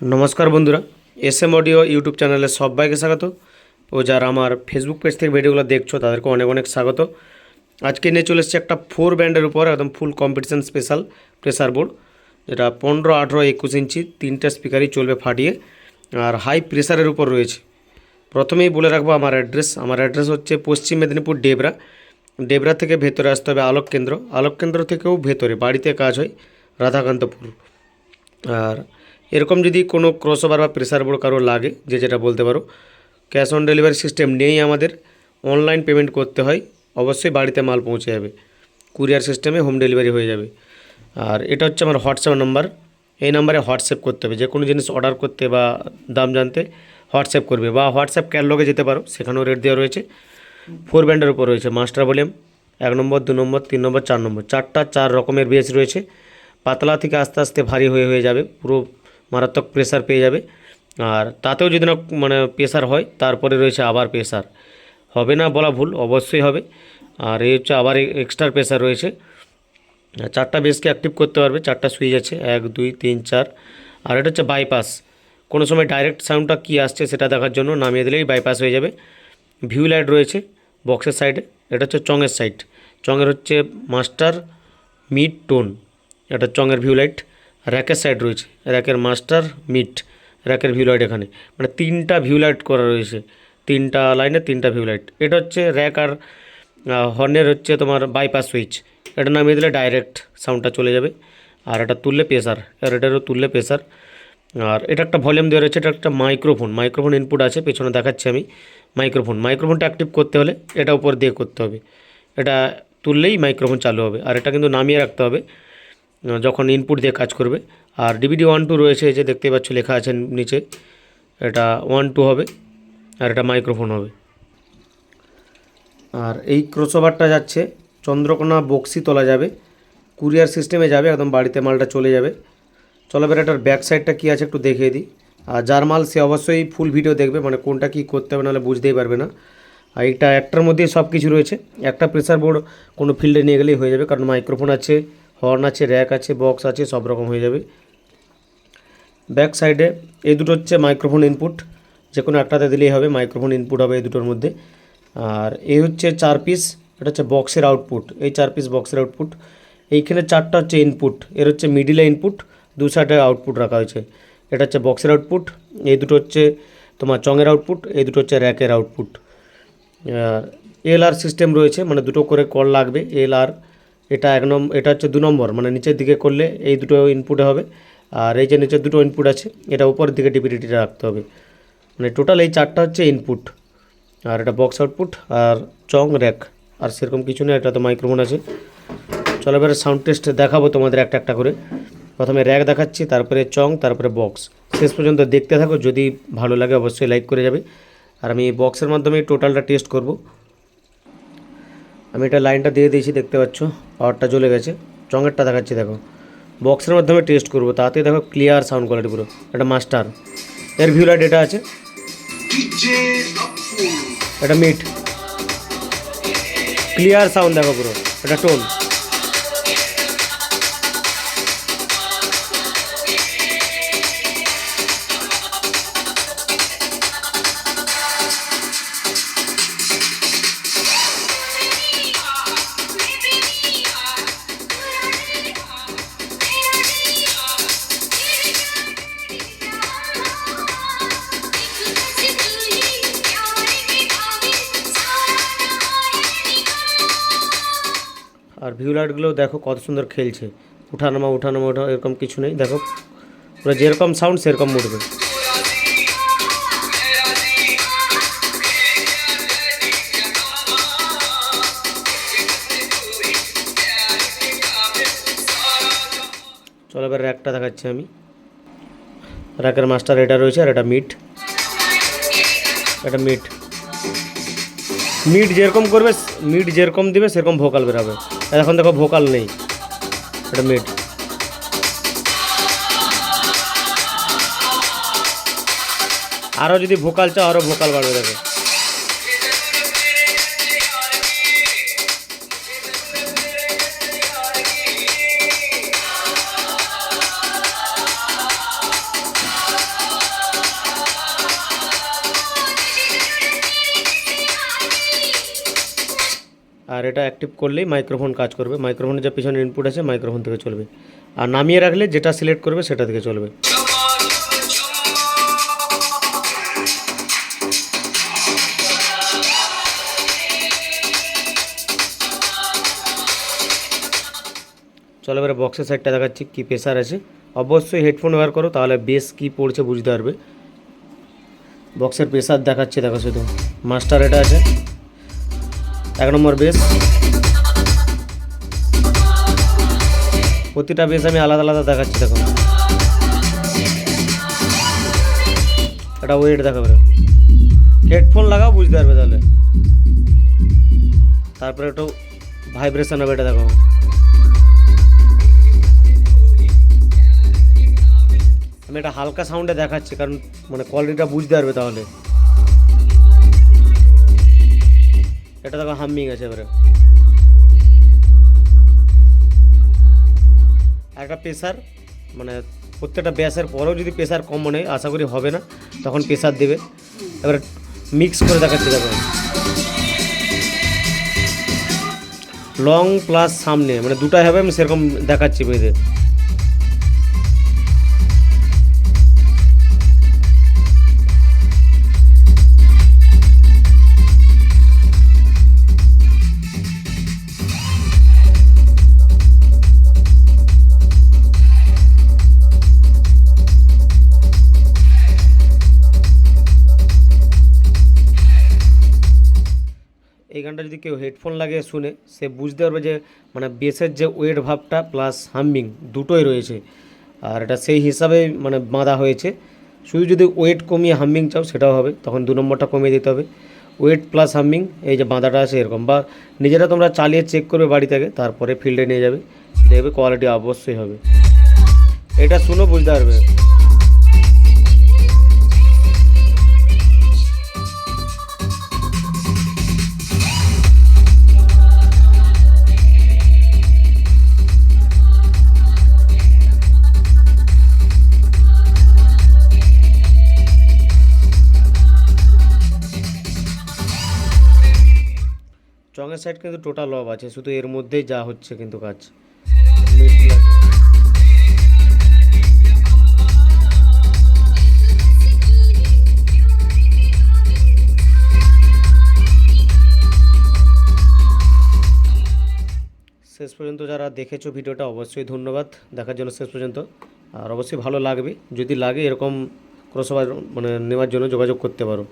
नमस्कार बंधुरा S M audio YouTube channel सबाई के स्वागत और जरा हमार फेसबुक पेज থেকে ভিডিওগুলো দেখছো তাদেরকে অনেক অনেক স্বাগত। আজকে নিয়ে চলে এসেছি একটা 4 ব্যান্ডের উপর একদম ফুল কম্পিটিশন স্পেশাল প্রেসার বোর্ড, যেটা 15, 18, 21 ইঞ্চি তিনটা স্পিকারই চলবে ফাটিয়ে আর হাই প্রেসারের উপর রয়েছে। প্রথমেই বলে রাখবো আমার অ্যাড্রেস হচ্ছে পশ্চিম মেদিনীপুর ডেবরা থেকে ভেতরে আসতে হবে আলোক কেন্দ্র থেকেও ভেতরে বাড়িতে কাজ হয় রাধাকান্তপুর। আর এরকম যদি কোনো ক্রসওভার বা প্রেসার বোর্ড কারো লাগে যেটা বলতে পারো, ক্যাশ অন ডেলিভারি সিস্টেম নেই আমাদের, অনলাইন পেমেন্ট করতে হয়, অবশ্যই বাড়িতে মাল পৌঁছে যাবে, কুরিয়ার সিস্টেমে হোম ডেলিভারি হয়ে যাবে। আর এটা হচ্ছে আমার হোয়াটসঅ্যাপ নাম্বার, এই নাম্বারে হোয়াটসঅ্যাপ করতে হবে, যে কোনো জিনিস অর্ডার করতে বা দাম জানতে হোয়াটসঅ্যাপ করবে, বা হোয়াটসঅ্যাপ ক্যাটালগে যেতে পারো, সেখানেও রেট দেওয়া রয়েছে। 4 ব্যান্ডের উপর রয়েছে মাস্টার ভলিউম 1 নম্বর, 2 নম্বর, 3 নম্বর, 4 নম্বর, 4 রকমের বেস রয়েছে। পাতলা থেকে আস্তে আস্তে ভারী হয়ে যাবে, পুরো মারাত্মক প্রেসার পেয়ে যাবে। আর তাতেও যদি না মানে প্রেসার হয় তারপরে রয়েছে আবার প্রেসার, হবে না বলা ভুল, অবশ্যই হবে। আর এই হচ্ছে আবার এক্সট্রা প্রেসার রয়েছে। 4টা বেসকে অ্যাক্টিভ করতে পারবে, 4টা সুইচ আছে 1, 2, 3, 4। আর এটা হচ্ছে বাইপাস, কোনো সময় ডাইরেক্ট সাউন্ডটা কী আসছে সেটা দেখার জন্য নামিয়ে দিলেই বাইপাস হয়ে যাবে। ভিউ লাইট রয়েছে বক্সের সাইডে, এটা হচ্ছে চঙের সাইড, চঙের হচ্ছে মাস্টার, মিড, টোন, এটা চঙের ভিউ লাইট। র্যাকের সাইড রয়েছে, র্যাকের মাস্টার, মিড, র্যাকের ভিউ লাইট, এখানে মানে 3টা ভিউ লাইট করা রয়েছে, 3টা লাইনে 3টা ভিউ লাইট। এটা হচ্ছে র্যাক আর হর্নের হচ্ছে তোমার বাইপাস সুইচ, এটা নামিয়ে দিলে ডাইরেক্ট সাউন্ডটা চলে যাবে। আর এটা তুললে প্রেসার, আর এটারও তুললে প্রেসার। আর এটা একটা ভলিউম দেওয়া রয়েছে, এটা একটা মাইক্রোফোন ইনপুট আছে, পেছনে দেখাচ্ছি আমি। মাইক্রোফোনটা অ্যাক্টিভ করতে হলে এটা উপর দিয়ে করতে হবে, এটা তুললেই মাইক্রোফোন চালু হবে। আর এটা কিন্তু নামিয়ে রাখতে হবে যখন ইনপুট দিয়ে কাজ করবে। আর ডিভিডি 1, 2 রয়েছে, এই যে দেখতে পাচ্ছ লেখা আছে নিচে, এটা 1, 2 হবে, আর এটা মাইক্রোফোন হবে। আর এই ক্রসওভারটা যাচ্ছে চন্দ্রকোনা বক্সি তোলা যাবে, কুরিয়ার সিস্টেমে যাবে, একদম বাড়িতে মালটা চলে যাবে। চলো এবার এটার ব্যাক সাইডটা কী আছে একটু দেখিয়ে দিই। আর যার মাল সে অবশ্যই ফুল ভিডিও দেখবে, মানে কোনটা কী করতে হবে, নাহলে বুঝতেই পারবে না। আর এটা একটার মধ্যেই সব কিছু রয়েছে, একটা প্রেসার বোর্ড কোনো ফিল্ডে নিয়ে গেলেই হয়ে যাবে, কারণ মাইক্রোফোন আছে, হর্ন আছে, র্যাক আছে, বক্স আছে, সব রকম হয়ে যাবে। ব্যাক সাইডে এই দুটো হচ্ছে মাইক্রোফোন ইনপুট, যে কোনো একটাতে দিলেই হবে, মাইক্রোফোন ইনপুট হবে এই দুটোর মধ্যে। আর এই হচ্ছে 4 পিস, এটা হচ্ছে বক্সের আউটপুট, এই 4 পিস বক্সের আউটপুট। এইখানে 4টা হচ্ছে ইনপুট, এর হচ্ছে মিডিলে ইনপুট, দু সাইডে আউটপুট রাখা হয়েছে। এটা হচ্ছে বক্সের আউটপুট, এই দুটো হচ্ছে তোমার চঙের আউটপুট, এই দুটো হচ্ছে র্যাকের আউটপুট। আর এলআর সিস্টেম রয়েছে, মানে দুটো করে কল লাগবে এলআর। এটা এটা হচ্ছে 2 নম্বর, মানে নিচের দিকে করলে এই দুটো ইনপুটে হবে। আর এই যে নিচের দুটো ইনপুট আছে, এটা উপরের দিকে ডিপিডিটিটা রাখতে হবে। মানে টোটাল এই 4টা হচ্ছে ইনপুট। আর এটা বক্স আউটপুট আর চং র্যাক, আর সেরকম কিছু নেই। এটা তো মাইক্রোফোন আছে। চলো এবারে সাউন্ড টেস্ট দেখাবো তোমাদের একটা একটা করে। প্রথমে র্যাক দেখাচ্ছি, তারপরে চং, তারপরে বক্স। শেষ পর্যন্ত দেখতে থাকো, যদি ভালো লাগে অবশ্যই লাইক করে যাবে। আর আমি বক্সের মাধ্যমে টোটালটা টেস্ট করব। আমি এটা লাইনটা দিয়ে দিয়েছি, দেখতে পাচ্ছ পাওয়ারটা জ্বলে গেছে। চঙেরটা দেখাচ্ছি, দেখো বক্সের মাধ্যমে টেস্ট করব, তাতে দেখো ক্লিয়ার সাউন্ড কোয়ালিটি পুরো। এটা মাস্টার, এর ভিউ লাইট এটা আছে, এটা মিড, ক্লিয়ার সাউন্ড দেখো পুরো। এটা টোন, আর ভিউ লাইটগুলো দেখো কত সুন্দর খেলছে, উঠানামা এরকম কিছু নেই, দেখো পুরো যেরকম সাউন্ড সেরকম উঠবে। চলো এবার র্যাকটা দেখাচ্ছি আমি। র্যাকের মাস্টার এটা রয়েছে, আর এটা এটা মিড যেরকম করবে, মিড যেরকম দিবে সেরকম ভোকাল বেরোবে। এখন দেখো ভোকাল নেই, এটা মিড। আরও যদি ভোকাল চাও আরও ভোকাল বাড়বে, দেখো। আর এটা অ্যাক্টিভ করলেই মাইক্রোফোন কাজ করবে, মাইক্রোফোনের যে পিছনে ইনপুট আছে মাইক্রোফোন থেকে চলবে, আর নামিয়ে রাখলে যেটা সিলেক্ট করবে সেটা থেকে চলবে। চলো এবারে বক্সের সাইডটা দেখাচ্ছি কী প্রেসার আছে। অবশ্যই হেডফোন ব্যবহার করো, তাহলে বেস কী পড়ছে বুঝতে পারবে। বক্সের প্রেসার দেখাচ্ছি, দেখো শুধু মাস্টার এটা আছে 1 নম্বর বেস। প্রতিটা বেস আমি আলাদা আলাদা দেখাচ্ছি, দেখো এটা ওয়েট দেখাবে, হেডফোন লাগাও বুঝতে পারবে তাহলে। তারপরে একটু ভাইব্রেশন হবে, এটা দেখো। আমি এটা হালকা সাউন্ডে দেখাচ্ছি কারণ মানে কোয়ালিটিটা বুঝতে পারবে তাহলে। এটা দেখো হামিং আছে। এবারে একটা প্রেসার, মানে প্রত্যেকটা ব্যাসের পরেও যদি প্রেসার কম মনে হয়, আশা করি হবে না, তখন প্রেসার দেবে। এবারে মিক্স করে দেখাচ্ছি, দেখো লং প্লাস সামনে মানে দুটাই হবে, আমি সেরকম দেখাচ্ছি বেঁধে। এই গানটা যদি কেউ হেডফোন লাগিয়ে শুনে, সে বুঝতে পারবে যে মানে বেসের যে ওয়েট ভাবটা প্লাস হামিং দুটোই রয়েছে, আর এটা সেই হিসাবে মানে বাঁধা হয়েছে। শুধু যদি ওয়েট কমিয়ে হামিং চাও সেটাও হবে, তখন 2 নম্বরটা কমিয়ে দিতে হবে। ওয়েট প্লাস হামিং এই যে বাঁধাটা আছে এরকম, বা নিজেরা তোমরা চালিয়ে চেক করবে বাড়ি থেকে, তারপরে ফিল্ডে নিয়ে যাবে, দেখবে কোয়ালিটি অবশ্যই হবে। এটা শুনো বুঝতে পারবে। চঙের সাইড কিন্তু টোটাল অফ আছে, শুধু এর মধ্যেই যা হচ্ছে কিন্তু কাজ। শেষ পর্যন্ত যারা দেখেছো ভিডিওটা অবশ্যই ধন্যবাদ দেখার জন্য শেষ পর্যন্ত। আর অবশ্যই ভালো লাগবে, যদি লাগে এরকম ক্রসওভার মানে নেওয়ার জন্য যোগাযোগ করতে পারো।